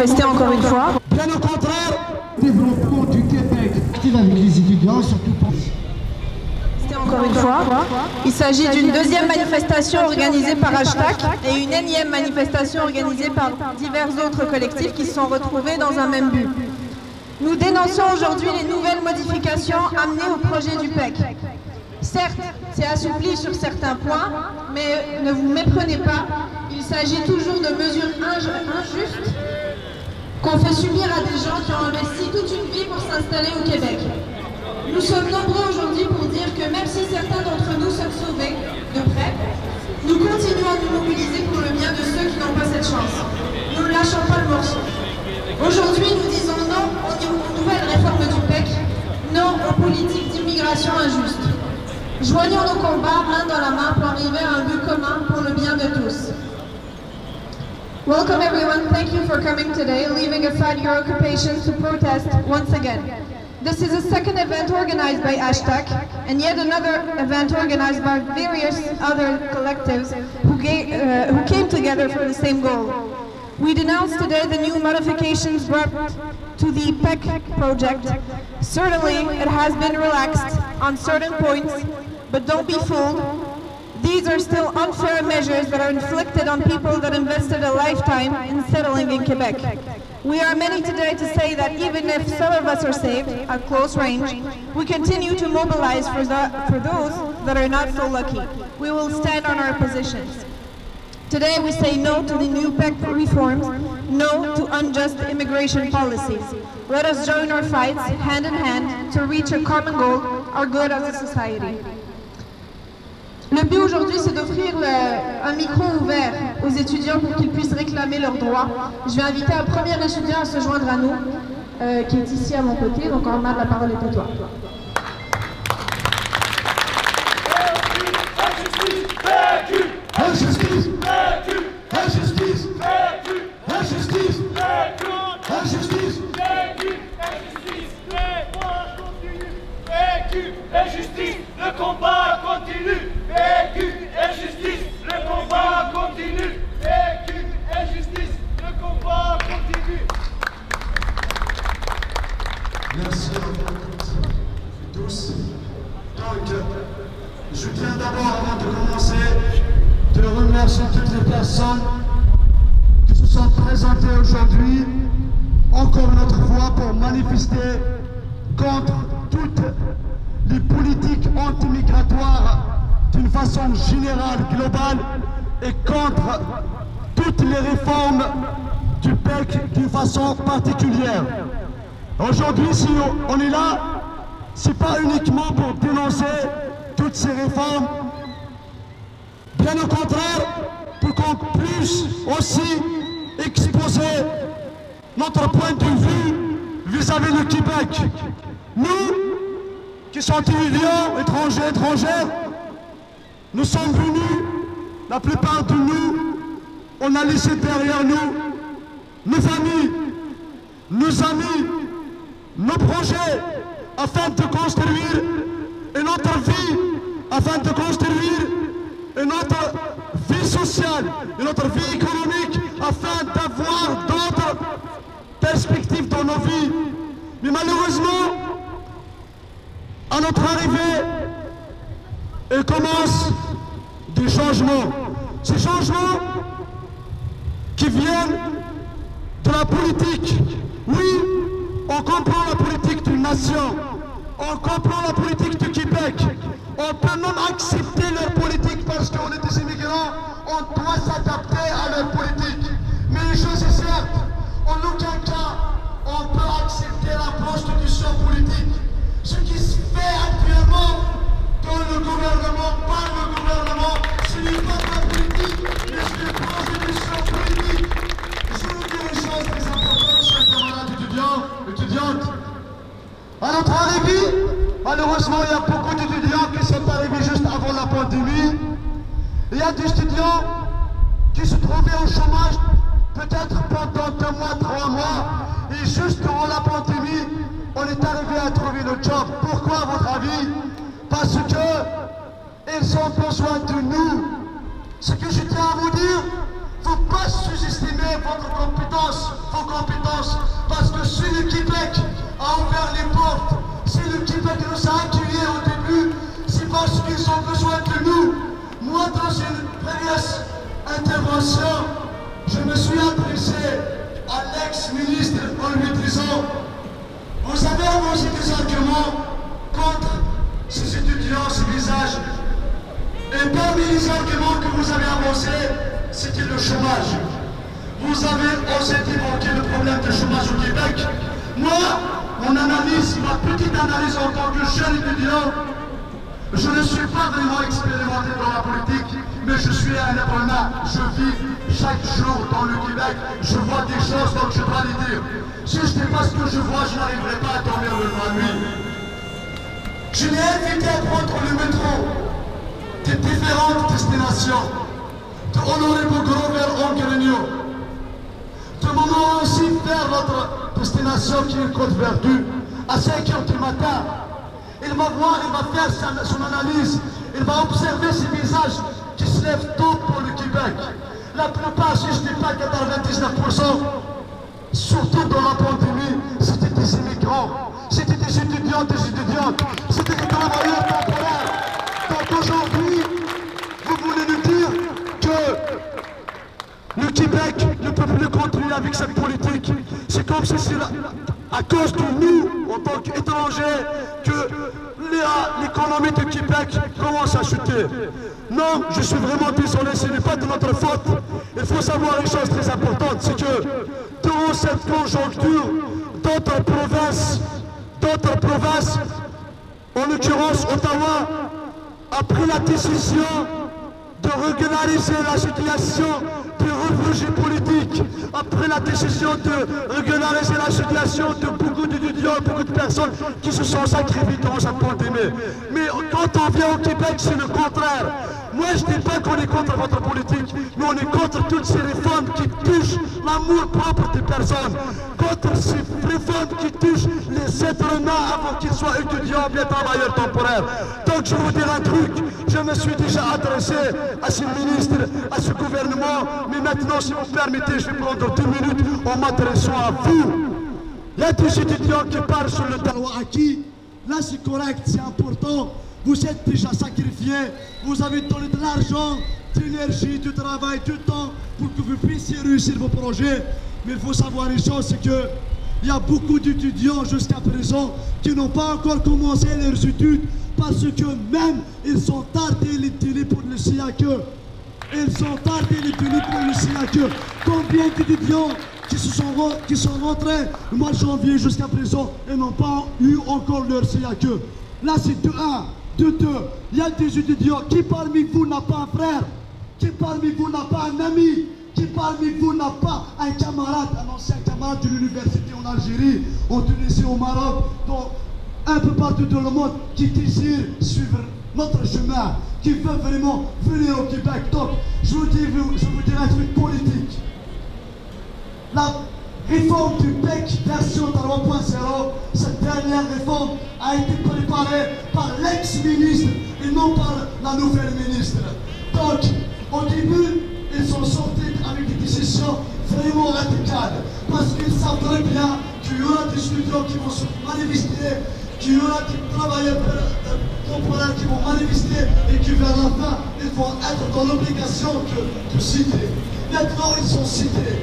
manifester encore une fois. Bien au contraire, développement du Québec. Avec les étudiants, surtout pour... Encore une fois, il s'agit d'une deuxième manifestation organisée par Hashtag et une énième manifestation organisée par divers autres collectifs qui se sont retrouvés dans un même but. Nous dénonçons aujourd'hui les nouvelles modifications amenées au projet du PEC. Certes, c'est assoupli sur certains points, mais ne vous méprenez pas, il s'agit toujours de mesures injustes qu'on fait subir à des gens qui ont investi toute une vie pour s'installer au Québec. Nous sommes nombreux aujourd'hui pour dire que même si certains d'entre nous sommes sauvés de près, nous continuons à nous mobiliser pour le bien de ceux qui n'ont pas cette chance. Nous ne lâchons pas le morceau. Aujourd'hui, nous disons non aux nouvelles réformes du PEC, non aux politiques d'immigration injustes. Joignons nos combats main dans la main pour arriver à un but commun pour le bien de tous. Welcome everyone, thank you for coming today, leaving aside your occupations to protest once again. This is a second event organized by Hashtag, and yet another event organized by various other collectives who came together for the same goal. We denounce today the new modifications brought to the PEC project. Certainly, it has been relaxed on certain points, but don't be fooled. These are still unfair measures that are inflicted on people that invested a lifetime in settling in Quebec. We are many today to say that even if some of us are saved at close range, we continue to mobilize for those that are not so lucky. We will stand on our positions. Today we say no to the new PEC reforms, no to unjust immigration policies. Let us join our fights hand in hand to reach a common goal, our good as a society. Le but aujourd'hui, c'est d'offrir un micro ouvert aux étudiants pour qu'ils puissent réclamer leurs droits. Je vais inviter un premier étudiant à se joindre à nous, qui est ici à mon côté. Donc, Omar, la parole est à toi. Injustice, injustice, injustice, injustice, injustice, le combat continue. Vécu, injustice, le combat continue. Vécu, injustice, le combat continue. Merci à vous tous. Donc, je tiens d'abord, avant de commencer, de remercier toutes les personnes qui se sont présentées aujourd'hui, encore une autre fois, pour manifester contre toutes les politiques anti-migratoires d'une façon générale, globale, et contre toutes les réformes du PEC d'une façon particulière. Aujourd'hui, si on est là, c'est pas uniquement pour dénoncer toutes ces réformes, bien au contraire, pour qu'on puisse aussi exposer notre point de vue vis-à-vis du Québec. Nous, qui sommes étudiants, étrangers, étrangères, nous sommes venus, la plupart de nous, on a laissé derrière nous nos familles, nos amis, nos projets, afin de construire une autre vie, afin de construire une autre vie sociale, une autre vie économique, afin d'avoir d'autres perspectives dans nos vies. Mais malheureusement, à notre arrivée, il commence des changements. Ces changements qui viennent de la politique. Oui, on comprend la politique d'une nation. On comprend la politique du Québec. On peut même accepter leur politique parce qu'on est des immigrants. On doit s'adapter à leur politique. Mais une chose est certes, en aucun cas, on peut accepter la prostitution politique. Ce qui se fait actuellement dans le gouvernement, par le gouvernement, ce n'est pas de la politique, mais c'est une prostitution politique. Je vous dis une chose très importante, chers camarades étudiants, étudiantes. À notre arrivée, malheureusement, il y a beaucoup d'étudiants qui sont arrivés juste avant la pandémie. Il y a des étudiants qui se trouvaient au chômage peut-être pendant 2 mois, 3 mois, et juste durant la pandémie, on est arrivé à trouver le job. Pourquoi, à votre avis? Parce que ils ont besoin de nous. Ce que je tiens à vous dire, il ne faut pas sous-estimer prouver vos compétences, parce que si le Québec a ouvert les portes, si le Québec nous a accueillis au début, c'est parce qu'ils ont besoin de nous. Moi, dans une première intervention, je me suis adressé à l'ex-ministre en lui disant: vous avez avancé des arguments contre ces étudiants, ces visages. Et parmi les arguments que vous avez avancés, c'était le chômage. Vous avez osé évoquer le problème du chômage au Québec. Moi, mon analyse, ma petite analyse en tant que jeune étudiant, je ne suis pas vraiment expérimenté dans la politique, mais je suis indépendant. Je vis chaque jour dans le Québec, je vois des choses, donc je dois les dire. Si je ne sais pas ce que je vois, je n'arriverai pas à dormir la nuit. Je l'ai invité à prendre le métro de différentes destinations, de Honorable Grover Onguerigno, de moment aussi vers notre destination qui est Côte-Verdue, à 5h du matin. Il va voir, il va faire son analyse, il va observer ces visages qui se lèvent tôt pour le Québec. La plupart, si je ne dis pas 99%, surtout dans la pandémie, c'était des immigrants, c'était des étudiants, des étudiantes, c'était des travailleurs temporaires. Donc aujourd'hui, vous voulez nous dire que le Québec ne peut plus continuer avec cette politique. C'est comme si c'est à cause de nous, en tant qu'étrangers, que l'économie du Québec commence à chuter. Non, je suis vraiment désolé, ce n'est pas de notre faute. Il faut savoir une chose très importante, c'est que dans cette conjoncture, d'autres provinces, en l'occurrence Ottawa, a pris la décision de régulariser la situation des réfugiés politiques, après la décision de régulariser la situation de beaucoup d'étudiants, beaucoup de personnes qui se sont sacrifiées dans cette pandémie. Mais quand on vient au Québec, c'est le contraire. Moi, je ne dis pas qu'on est contre votre politique, mais on est contre toutes ces réformes qui touchent l'amour propre des personnes, contre ces réformes qui touchent les êtres humains avant qu'ils soient étudiants ou bien travailleurs temporaires. Donc, je vais vous dire un truc, je me suis déjà adressé à ce ministre, à ce gouvernement, mais maintenant, si vous permettez, je vais prendre 2 minutes en m'adressant à vous. Il y a des étudiants qui parlent sur le droit acquis. Là, c'est correct, c'est important. Vous êtes déjà sacrifiés, vous avez donné de l'argent, de l'énergie, du travail, du temps pour que vous puissiez réussir vos projets. Mais il faut savoir une chose, c'est qu'il y a beaucoup d'étudiants jusqu'à présent qui n'ont pas encore commencé leurs études parce que même ils sont tardés les télés pour le CAQ. Ils sont tardés les télés pour le CAQ. Combien d'étudiants qui sont rentrés le mois de janvier jusqu'à présent et n'ont pas eu encore leur CAQ? Là, c'est de 1. De 2, il y a des étudiants qui parmi vous n'a pas un frère, qui parmi vous n'a pas un ami, qui parmi vous n'a pas un camarade, un ancien camarade de l'université en Algérie, en Tunisie, au Maroc, donc un peu partout dans le monde, qui désire suivre notre chemin, qui veut vraiment venir au Québec. Donc, je vous dis un truc politique. La réforme du PEC version 3.0, cette dernière réforme a été préparée par l'ex-ministre et non par la nouvelle ministre. Donc, au début, ils sont sortis avec des décisions vraiment radicales, parce qu'ils savent très bien qu'il y aura des étudiants qui vont se manifester, qu'il y aura des travailleurs temporaires qui vont manifester et qui vers la fin, ils vont être dans l'obligation de citer. Maintenant, ils sont cités.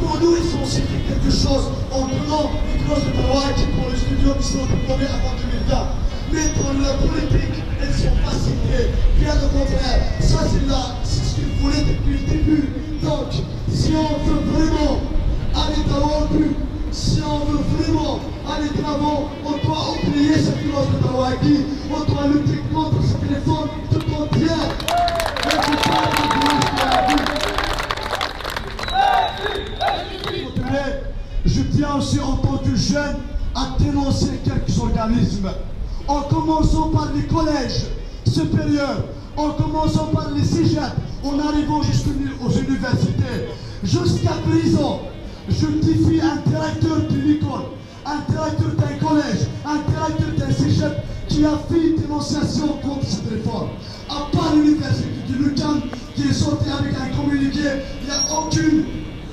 Pour nous, ils ont cité quelque chose en prenant les clauses de droit qui pour les étudiants qui sont diplômés avant 2020. Mais pour la politique, elles ne sont pas citées. Bien au contraire, ça c'est ce qu'ils voulaient depuis le début. Donc, si on veut vraiment aller de l'avant, si on veut vraiment aller de l'avant, on doit oublier cette clause de droit acquis. On doit lutter contre cette réforme tout entière. Je tiens aussi en tant que jeune à dénoncer quelques organismes, en commençant par les collèges supérieurs, en commençant par les cégeps, en arrivant jusqu'aux universités. Jusqu'à présent, je défie un directeur d'une école, un directeur d'un collège, un directeur d'un cégep qui a fait une dénonciation contre cette réforme. À part l'université de l'UQAM qui est sortie avec un communiqué, il n'y a aucune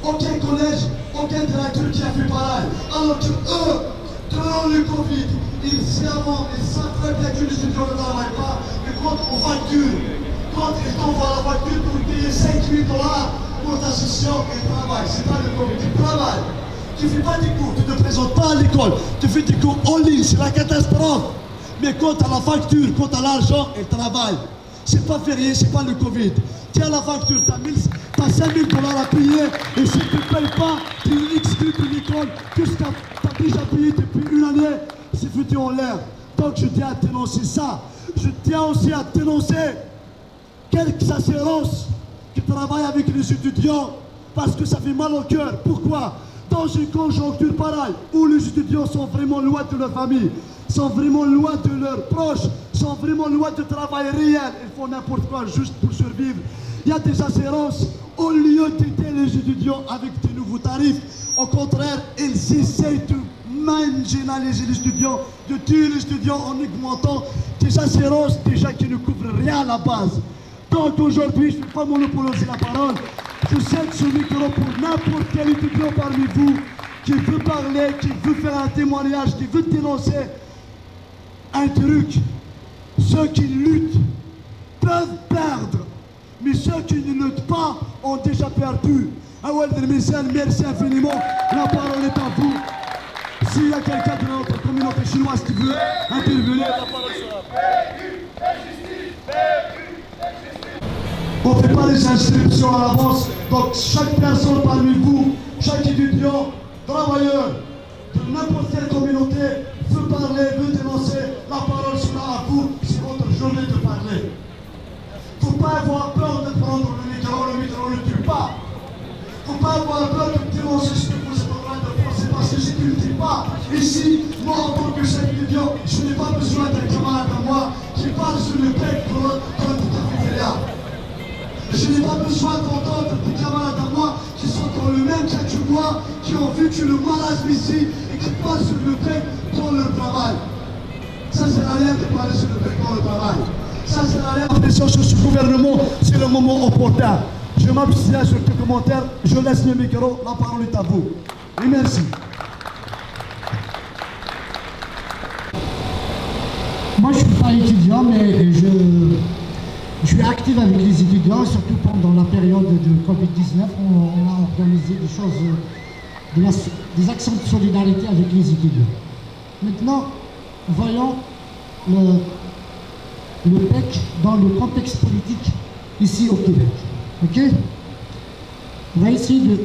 aucun collège, aucun directeur qui a fait pareil. Alors que eux, durant le Covid, ils savent très bien que les étudiants ne travaillent pas, mais quand on facture, quand ils t'envoient la facture pour payer 5 000 $ pour ta session, ils travaillent. C'est pas le Covid, ils travaillent. Tu ne fais pas des cours, tu ne te présentes pas à l'école, tu fais des cours en ligne, c'est la catastrophe. Mais quand tu as la facture, quand tu as l'argent, ils travaillent. C'est pas férié, c'est pas le Covid. Tu as la facture, tu as 5 000 $ à payer, et si tu ne payes pas, tu es exclu de l'école. Tout ce que tu as déjà payé depuis une année, c'est foutu en l'air. Donc je tiens à dénoncer ça. Je tiens aussi à dénoncer quelques assurances qui travaillent avec les étudiants, parce que ça fait mal au cœur. Pourquoi? Dans une conjoncture pareille, où les étudiants sont vraiment loin de leur famille, sont vraiment loin de leurs proches, sont vraiment loin de travail réel, ils font n'importe quoi juste pour survivre. Il y a des assurances, au lieu d'aider les étudiants avec des nouveaux tarifs, au contraire, ils essayent de marginaliser les étudiants, de tuer les étudiants en augmentant des assurances déjà qui ne couvrent rien à la base. Donc aujourd'hui, je ne vais pas monopoliser la parole. Je cède ce micro pour n'importe quel étudiant parmi vous qui veut parler, qui veut faire un témoignage, qui veut dénoncer un truc. Ceux qui luttent peuvent perdre, mais ceux qui ne luttent pas ont déjà perdu. Merci infiniment. La parole est à vous. S'il y a quelqu'un de notre communauté chinoise qui veut intervenir, la parole sera. On ne fait pas les inscriptions à l'avance, donc chaque personne parmi vous, chaque étudiant, travailleur, de n'importe quelle communauté, veut parler, veut dénoncer, la parole sera à vous, c'est votre journée de parler. Il ne faut pas avoir peur de prendre le micro ne tue pas. Il ne faut pas avoir peur de dénoncer ce que vous êtes en train de penser, parce que si tu ne le dis pas, ici, moi en tant que chef étudiant, je n'ai pas besoin d'un camarade à moi qui parle sur le bec comme tout à fait rien. Je n'ai pas besoin d'entendre des camarades à moi qui sont dans le même cas que moi, qui ont vécu le marasme ici et qui parlent sur le bec pour leur travail. Ça sert à rien de parler sur le bec pour le travail. Ça sert à rien de pression sur ce gouvernement, c'est le moment opportun. Je m'abstiens sur tes commentaires, je laisse le micro, la parole est à vous. Et merci. Moi je ne suis pas étudiant, mais je suis actif avec les étudiants, surtout pendant la période de Covid-19. On a organisé des choses, des actions de solidarité avec les étudiants. Maintenant, voyons le PEC dans le contexte politique ici au Québec. Ok? On va essayer de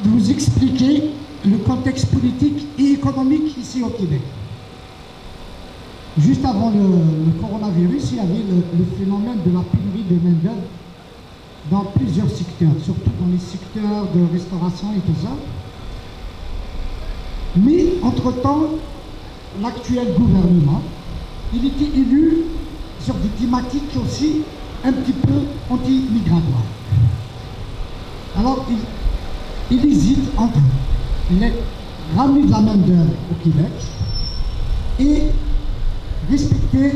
vous expliquer le contexte politique et économique ici au Québec. Juste avant le coronavirus, il y avait le phénomène de la pénurie de main-d'œuvre dans plusieurs secteurs, surtout dans les secteurs de restauration et tout ça. Mais, entre-temps, l'actuel gouvernement, il était élu sur des thématiques aussi un petit peu anti-migratoires. Alors, il hésite entre ramener de la main-d'œuvre au Québec et respecter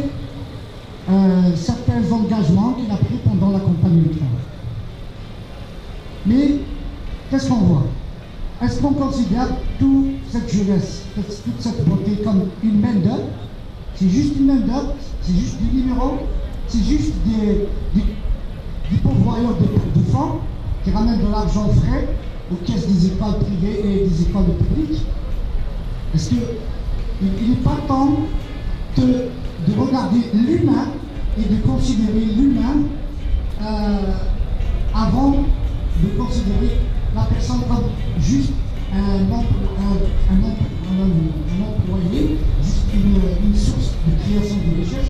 certains engagements qu'il a pris pendant la campagne électorale. Mais qu'est-ce qu'on voit? Est-ce qu'on considère toute cette jeunesse, toute cette beauté comme une main-d'œuvre? C'est juste une main-d'œuvre, c'est juste des numéros, c'est juste des pourvoyeurs de fonds qui ramènent de l'argent frais aux caisses des écoles privées et des écoles publiques? Est-ce qu'il n'est pas temps de regarder l'humain et de considérer l'humain avant de considérer la personne comme juste